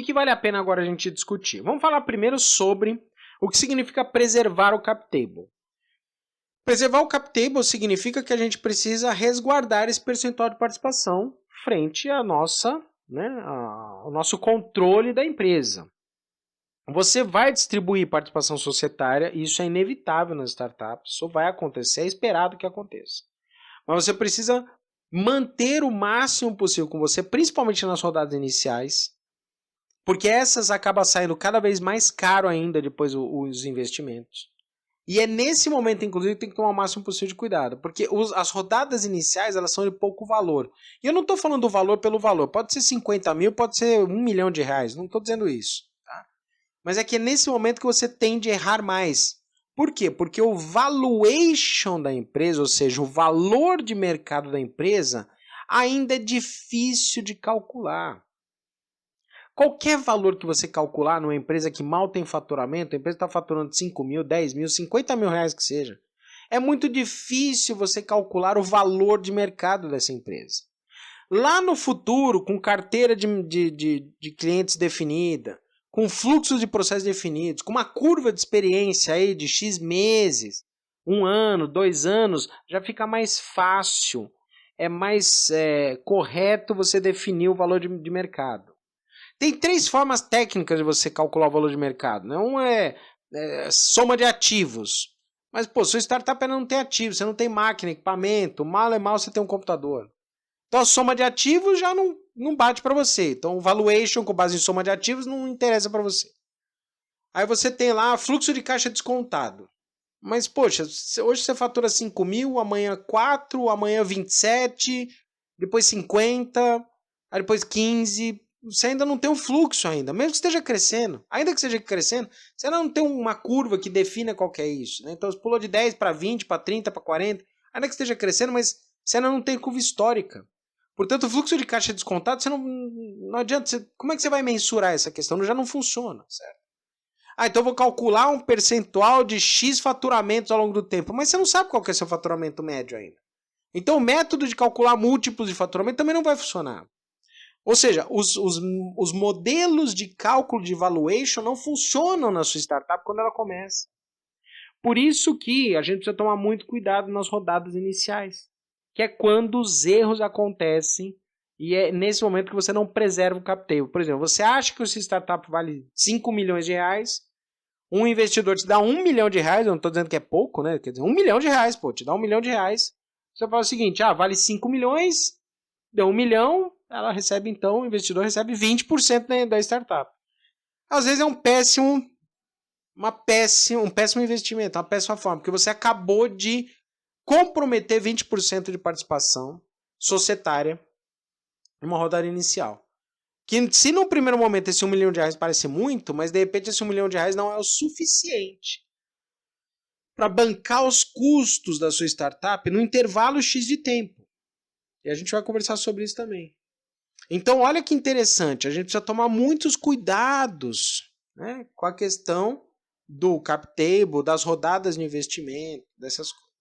que vale a pena agora a gente discutir? Vamos falar primeiro sobre o que significa preservar o cap table. Preservar o cap table significa que a gente precisa resguardar esse percentual de participação frente à nossa, ao nosso controle da empresa. Você vai distribuir participação societária, isso é inevitável nas startups, isso vai acontecer, é esperado que aconteça. Mas você precisa manter o máximo possível com você, principalmente nas rodadas iniciais, porque essas acabam saindo cada vez mais caro ainda depois os investimentos. E é nesse momento, inclusive, que tem que tomar o máximo possível de cuidado, porque as rodadas iniciais elas são de pouco valor. E eu não estou falando do valor pelo valor, pode ser 50 mil, pode ser R$1 milhão, não estou dizendo isso. Mas é que é nesse momento que você tende a errar mais. Por quê? Porque o valuation da empresa, ou seja, o valor de mercado da empresa, ainda é difícil de calcular. Qualquer valor que você calcular numa empresa que mal tem faturamento, a empresa está faturando 5 mil, 10 mil, 50 mil reais que seja, é muito difícil você calcular o valor de mercado dessa empresa. Lá no futuro, com carteira de clientes definida, com fluxos de processos definidos, com uma curva de experiência aí de X meses, 1 ano, 2 anos, já fica mais fácil, é mais correto você definir o valor de mercado. Tem 3 formas técnicas de você calcular o valor de mercado. Né? Uma é soma de ativos. Mas, sua startup ainda não tem ativos, você não tem máquina, equipamento, mal é mal você tem um computador. Então a soma de ativos já não bate para você. Então o valuation com base em soma de ativos não interessa para você. Aí você tem lá fluxo de caixa descontado. Mas, poxa, hoje você fatura 5 mil, amanhã 4, amanhã 27, depois 50, aí depois 15. Você ainda não tem um fluxo ainda, mesmo que esteja crescendo. Ainda que esteja crescendo, você ainda não tem uma curva que defina qual que é isso. Né? Então você pulou de 10 para 20, para 30, para 40. Ainda que esteja crescendo, mas você ainda não tem curva histórica. Portanto, o fluxo de caixa descontado, você não adianta. Como é que você vai mensurar essa questão? Já não funciona, certo? Então eu vou calcular um percentual de X faturamentos ao longo do tempo. Mas você não sabe qual que é seu faturamento médio ainda. Então o método de calcular múltiplos de faturamento também não vai funcionar. Ou seja, os modelos de cálculo de valuation não funcionam na sua startup quando ela começa. Por isso que a gente precisa tomar muito cuidado nas rodadas iniciais. Que é quando os erros acontecem e é nesse momento que você não preserva o cap table. Por exemplo, você acha que o seu startup vale 5 milhões de reais, um investidor te dá 1 milhão de reais, eu não estou dizendo que é pouco, né? Quer dizer, 1 milhão de reais, te dá 1 milhão de reais. Você fala o seguinte, vale 5 milhões, deu 1 milhão, ela recebe então, o investidor recebe 20% da startup. Às vezes é um péssimo investimento, uma péssima forma, porque você acabou de comprometer 20% de participação societária em uma rodada inicial. Que se no primeiro momento esse 1 milhão de reais parece muito, mas de repente esse 1 milhão de reais não é o suficiente para bancar os custos da sua startup no intervalo X de tempo. E a gente vai conversar sobre isso também. Então olha que interessante, a gente precisa tomar muitos cuidados, né, com a questão do cap table, das rodadas de investimento, dessas coisas.